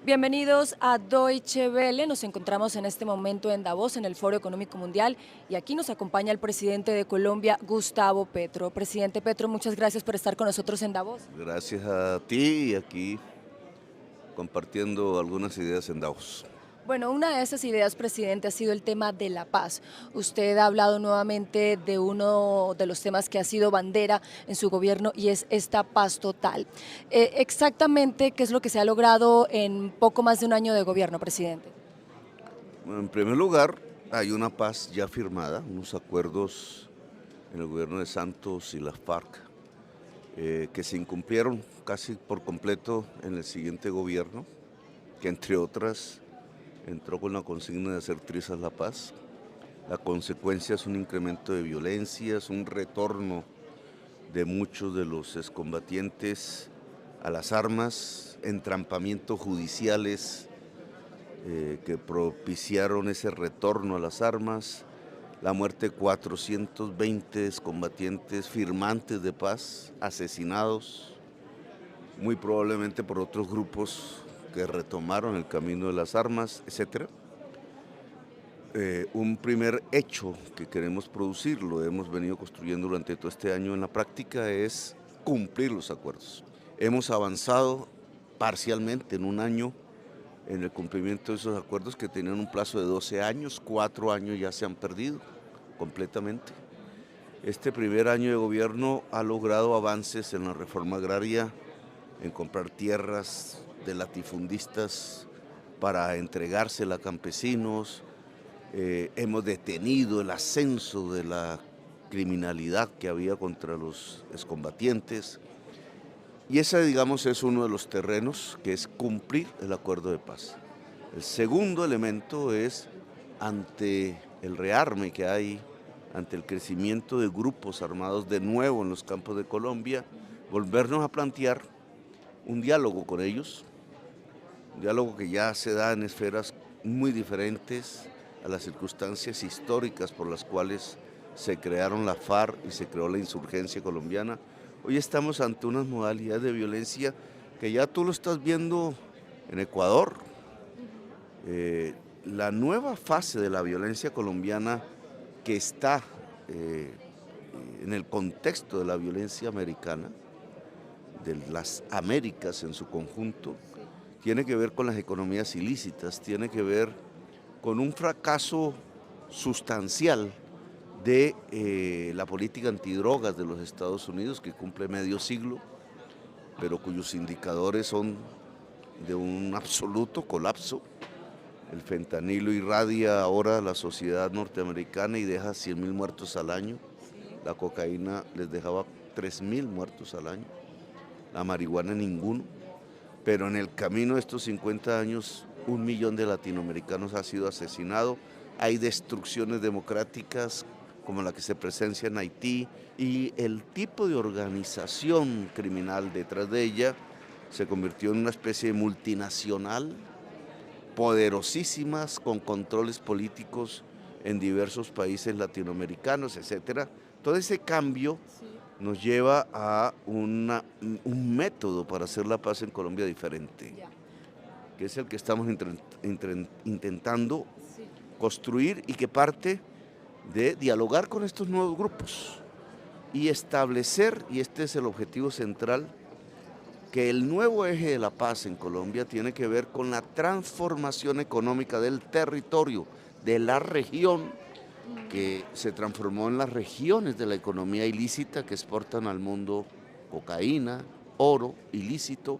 Bienvenidos a Deutsche Welle. Nos encontramos en este momento en Davos, en el Foro Económico Mundial, y aquí nos acompaña el presidente de Colombia, Gustavo Petro. Presidente Petro, muchas gracias por estar con nosotros en Davos. Gracias a ti y aquí compartiendo algunas ideas en Davos. Bueno, una de esas ideas, presidente, ha sido el tema de la paz. Usted ha hablado nuevamente de uno de los temas que ha sido bandera en su gobierno y es esta paz total. Exactamente, ¿qué es lo que se ha logrado en poco más de un año de gobierno, presidente? Bueno, en primer lugar, hay una paz ya firmada, unos acuerdos en el gobierno de Santos y las FARC que se incumplieron casi por completo en el siguiente gobierno, que entre otras entró con la consigna de hacer trizas la paz. La consecuencia es un incremento de violencia, es un retorno de muchos de los excombatientes a las armas, entrampamientos judiciales que propiciaron ese retorno a las armas, la muerte de 420 excombatientes firmantes de paz, asesinados, muy probablemente por otros grupos que retomaron el camino de las armas, etc. Un primer hecho que queremos producir, lo hemos venido construyendo durante todo este año en la práctica, es cumplir los acuerdos. Hemos avanzado parcialmente en un año en el cumplimiento de esos acuerdos que tenían un plazo de 12 años, 4 años ya se han perdido completamente. Este primer año de gobierno ha logrado avances en la reforma agraria, en comprar tierras de latifundistas para entregársela a campesinos. Hemos detenido el ascenso de la criminalidad que había contra los excombatientes. Y ese, digamos, es uno de los terrenos que es cumplir el acuerdo de paz. El segundo elemento es, ante el rearme que hay, ante el crecimiento de grupos armados de nuevo en los campos de Colombia, volvernos a plantear un diálogo con ellos, un diálogo que ya se da en esferas muy diferentes a las circunstancias históricas por las cuales se crearon la FARC y se creó la insurgencia colombiana. Hoy estamos ante unas modalidades de violencia que ya tú lo estás viendo en Ecuador. La nueva fase de la violencia colombiana que está en el contexto de la violencia americana, de las Américas en su conjunto, tiene que ver con las economías ilícitas, tiene que ver con un fracaso sustancial de la política antidrogas de los Estados Unidos, que cumple medio siglo, pero cuyos indicadores son de un absoluto colapso. El fentanilo irradia ahora a la sociedad norteamericana y deja 100.000 muertos al año. La cocaína les dejaba 3.000 muertos al año. La marihuana ninguno. Pero en el camino de estos 50 años, 1 millón de latinoamericanos ha sido asesinado. Hay destrucciones democráticas como la que se presencia en Haití, y el tipo de organización criminal detrás de ella se convirtió en una especie de multinacional, poderosísimas, con controles políticos en diversos países latinoamericanos, etc. Todo ese cambio nos lleva a un método para hacer la paz en Colombia diferente, que es el que estamos intentando construir y que parte de dialogar con estos nuevos grupos y establecer, y este es el objetivo central, que el nuevo eje de la paz en Colombia tiene que ver con la transformación económica del territorio, de la región, que se transformó en las regiones de la economía ilícita que exportan al mundo cocaína, oro ilícito,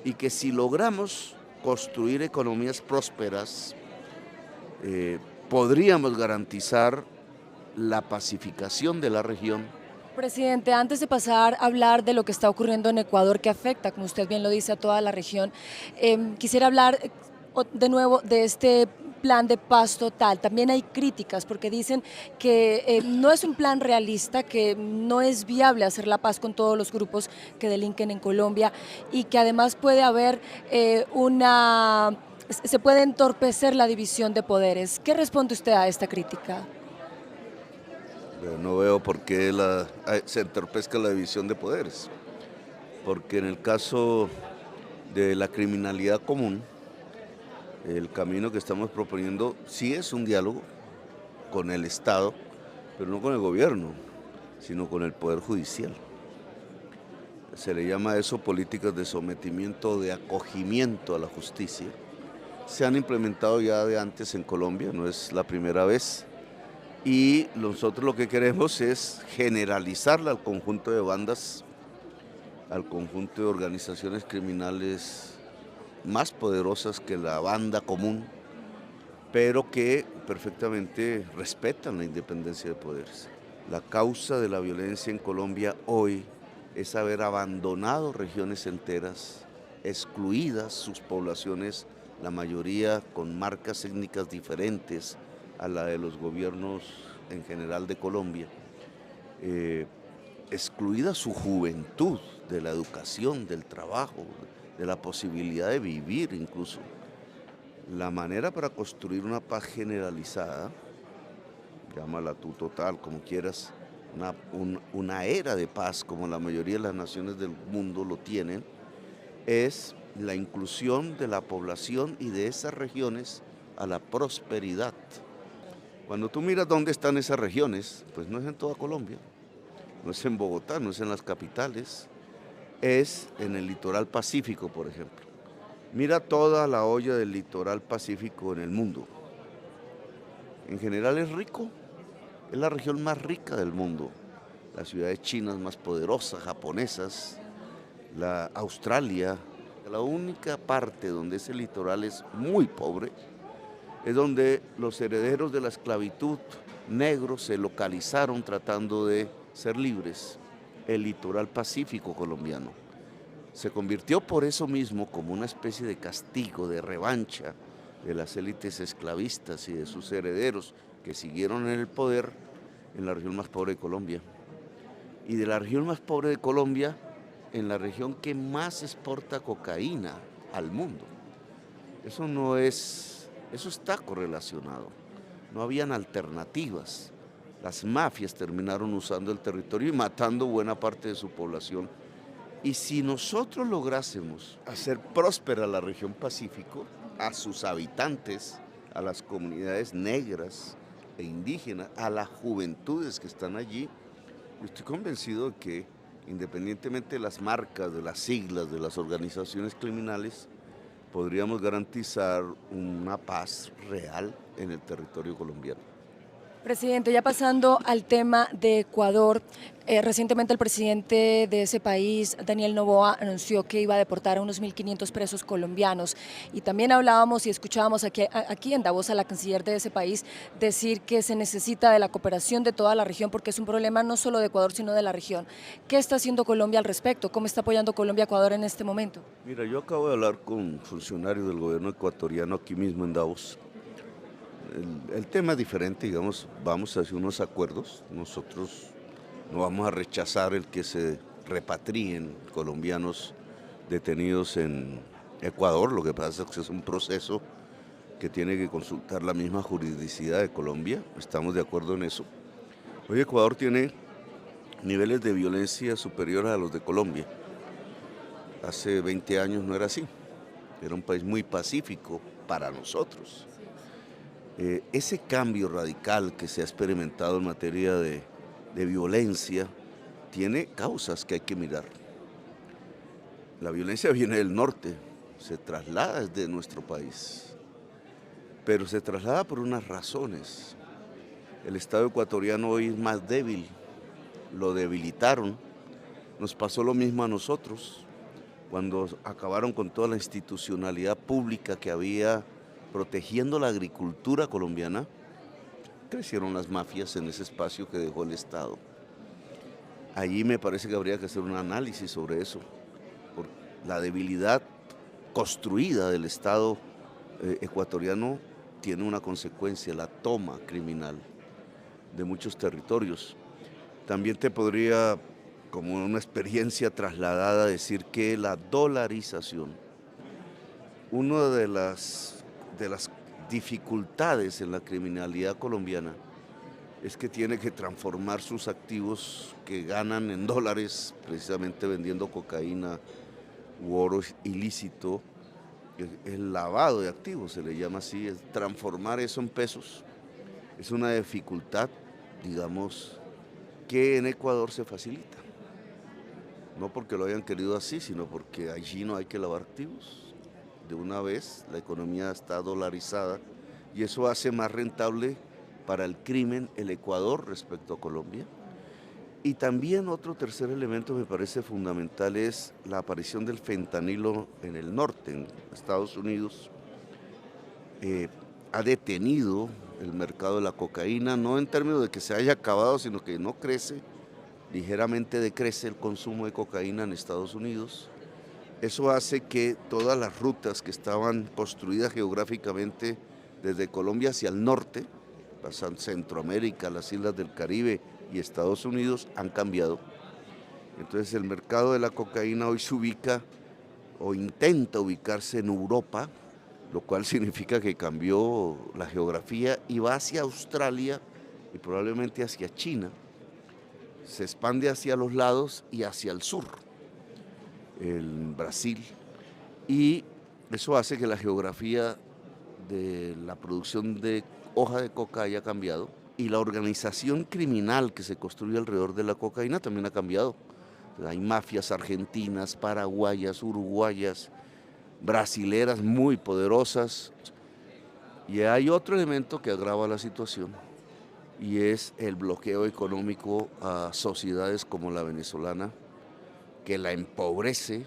y que si logramos construir economías prósperas, podríamos garantizar la pacificación de la región. Presidente, antes de pasar a hablar de lo que está ocurriendo en Ecuador, que afecta, como usted bien lo dice, a toda la región, quisiera hablar de nuevo de este plan de paz total. También hay críticas porque dicen que no es un plan realista, que no es viable hacer la paz con todos los grupos que delinquen en Colombia y que además puede haber se puede entorpecer la división de poderes. ¿Qué responde usted a esta crítica? No veo por qué se entorpezca la división de poderes, porque en el caso de la criminalidad común, El camino que estamos proponiendo sí es un diálogo con el Estado, pero no con el gobierno, sino con el Poder Judicial. Se le llama eso políticas de sometimiento, de acogimiento a la justicia. Se han implementado ya de antes en Colombia, no es la primera vez. Y nosotros lo que queremos es generalizarla al conjunto de bandas, al conjunto de organizaciones criminales más poderosas que la banda común, pero que perfectamente respetan la independencia de poderes. La causa de la violencia en Colombia hoy es haber abandonado regiones enteras, excluidas sus poblaciones, la mayoría con marcas étnicas diferentes a la de los gobiernos en general de Colombia, excluida su juventud de la educación, del trabajo, de la posibilidad de vivir incluso. La manera para construir una paz generalizada, llámala tú total, como quieras, una era de paz como la mayoría de las naciones del mundo lo tienen, es la inclusión de la población y de esas regiones a la prosperidad. Cuando tú miras dónde están esas regiones, pues no es en toda Colombia, no es en Bogotá, no es en las capitales, es en el litoral pacífico, por ejemplo. Mira toda la olla del litoral pacífico en el mundo. En general es rico, es la región más rica del mundo. Las ciudades chinas más poderosas, japonesas, la Australia. La única parte donde ese litoral es muy pobre es donde los herederos de la esclavitud negros se localizaron tratando de ser libres, el litoral pacífico colombiano. Se convirtió por eso mismo como una especie de castigo, de revancha de las élites esclavistas y de sus herederos que siguieron en el poder en la región más pobre de Colombia. Y de la región más pobre de Colombia, en la región que más exporta cocaína al mundo. Eso está correlacionado. No habían alternativas. Las mafias terminaron usando el territorio y matando buena parte de su población. Y si nosotros lográsemos hacer próspera la región Pacífico, a sus habitantes, a las comunidades negras e indígenas, a las juventudes que están allí, yo estoy convencido de que, independientemente de las marcas, de las siglas, de las organizaciones criminales, podríamos garantizar una paz real en el territorio colombiano. Presidente, ya pasando al tema de Ecuador, recientemente el presidente de ese país, Daniel Noboa, anunció que iba a deportar a unos 1.500 presos colombianos y también hablábamos y escuchábamos aquí en Davos a la canciller de ese país decir que se necesita de la cooperación de toda la región porque es un problema no solo de Ecuador sino de la región. ¿Qué está haciendo Colombia al respecto? ¿Cómo está apoyando Colombia a Ecuador en este momento? Mira, yo acabo de hablar con funcionarios del gobierno ecuatoriano aquí mismo en Davos. El tema es diferente, digamos, vamos hacia unos acuerdos. Nosotros no vamos a rechazar el que se repatrien colombianos detenidos en Ecuador. Lo que pasa es que es un proceso que tiene que consultar la misma jurisdicción de Colombia. Estamos de acuerdo en eso. Hoy Ecuador tiene niveles de violencia superiores a los de Colombia. Hace 20 años no era así. Era un país muy pacífico para nosotros. Ese cambio radical que se ha experimentado en materia de violencia tiene causas que hay que mirar. La violencia viene del norte, se traslada desde nuestro país, pero se traslada por unas razones. El Estado ecuatoriano hoy es más débil, lo debilitaron, nos pasó lo mismo a nosotros, cuando acabaron con toda la institucionalidad pública que había protegiendo la agricultura colombiana, crecieron las mafias en ese espacio que dejó el Estado. Allí me parece que habría que hacer un análisis sobre eso, por la debilidad construida del Estado ecuatoriano tiene una consecuencia, la toma criminal de muchos territorios. También te podría, como una experiencia trasladada, decir que la dolarización, una de las dificultades en la criminalidad colombiana es que tiene que transformar sus activos que ganan en dólares, precisamente vendiendo cocaína u oro ilícito, el lavado de activos, se le llama así, es transformar eso en pesos. Es una dificultad, digamos, que en Ecuador se facilita. No porque lo hayan querido así, sino porque allí no hay que lavar activos. De una vez la economía está dolarizada y eso hace más rentable para el crimen el Ecuador respecto a Colombia. Y también otro tercer elemento me parece fundamental es la aparición del fentanilo en el norte, en Estados Unidos. Ha detenido el mercado de la cocaína, no en términos de que se haya acabado, sino que no crece, ligeramente decrece el consumo de cocaína en Estados Unidos. Eso hace que todas las rutas que estaban construidas geográficamente desde Colombia hacia el norte, pasando Centroamérica, las islas del Caribe y Estados Unidos, han cambiado. Entonces el mercado de la cocaína hoy se ubica o intenta ubicarse en Europa, lo cual significa que cambió la geografía y va hacia Australia y probablemente hacia China. Se expande hacia los lados y hacia el sur, el Brasil, y eso hace que la geografía de la producción de hoja de coca haya cambiado y la organización criminal que se construye alrededor de la cocaína también ha cambiado. Hay mafias argentinas, paraguayas, uruguayas, brasileras muy poderosas, y hay otro elemento que agrava la situación y es el bloqueo económico a sociedades como la venezolana, que la empobrece,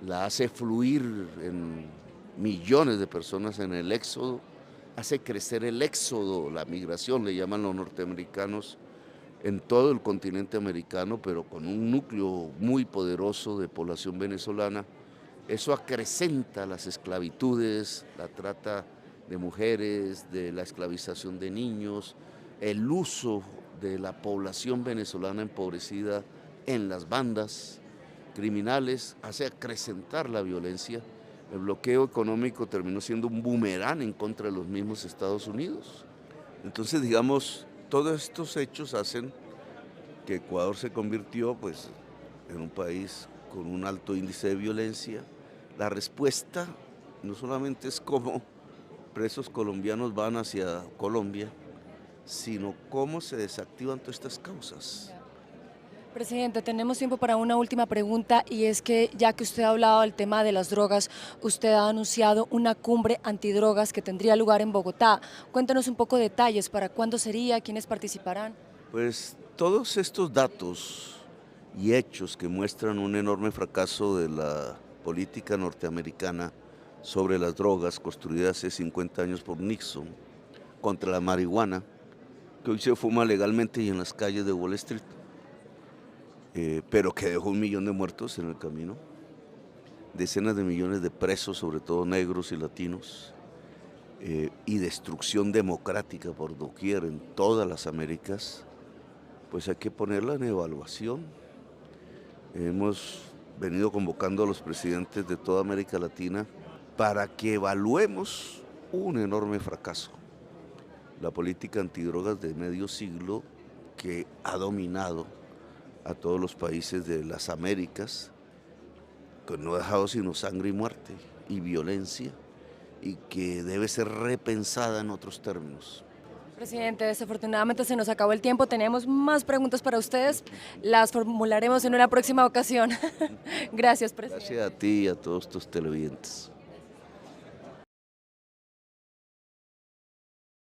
la hace fluir en millones de personas en el éxodo, hace crecer el éxodo, la migración, le llaman los norteamericanos, en todo el continente americano, pero con un núcleo muy poderoso de población venezolana. Eso acrecenta las esclavitudes, la trata de mujeres, de la esclavización de niños, el uso de la población venezolana empobrecida en las bandas criminales, hace acrecentar la violencia. El bloqueo económico terminó siendo un boomerang en contra de los mismos Estados Unidos. Entonces, digamos, todos estos hechos hacen que Ecuador se convirtió pues, en un país con un alto índice de violencia. La respuesta no solamente es cómo presos colombianos van hacia Colombia, sino cómo se desactivan todas estas causas. Presidente, tenemos tiempo para una última pregunta y es que ya que usted ha hablado del tema de las drogas, usted ha anunciado una cumbre antidrogas que tendría lugar en Bogotá. Cuéntanos un poco de detalles, ¿para cuándo sería? ¿Quiénes participarán? Pues todos estos datos y hechos que muestran un enorme fracaso de la política norteamericana sobre las drogas construida hace 50 años por Nixon contra la marihuana, que hoy se fuma legalmente y en las calles de Wall Street, pero que dejó 1 millón de muertos en el camino, decenas de millones de presos, sobre todo negros y latinos, y destrucción democrática por doquier en todas las Américas, pues hay que ponerla en evaluación. Hemos venido convocando a los presidentes de toda América Latina para que evaluemos un enorme fracaso. La política antidrogas de medio siglo que ha dominado a todos los países de las Américas, que no ha dejado sino sangre y muerte y violencia, y que debe ser repensada en otros términos. Presidente, desafortunadamente se nos acabó el tiempo, tenemos más preguntas para ustedes, las formularemos en una próxima ocasión. Gracias, presidente. Gracias a ti y a todos tus televidentes.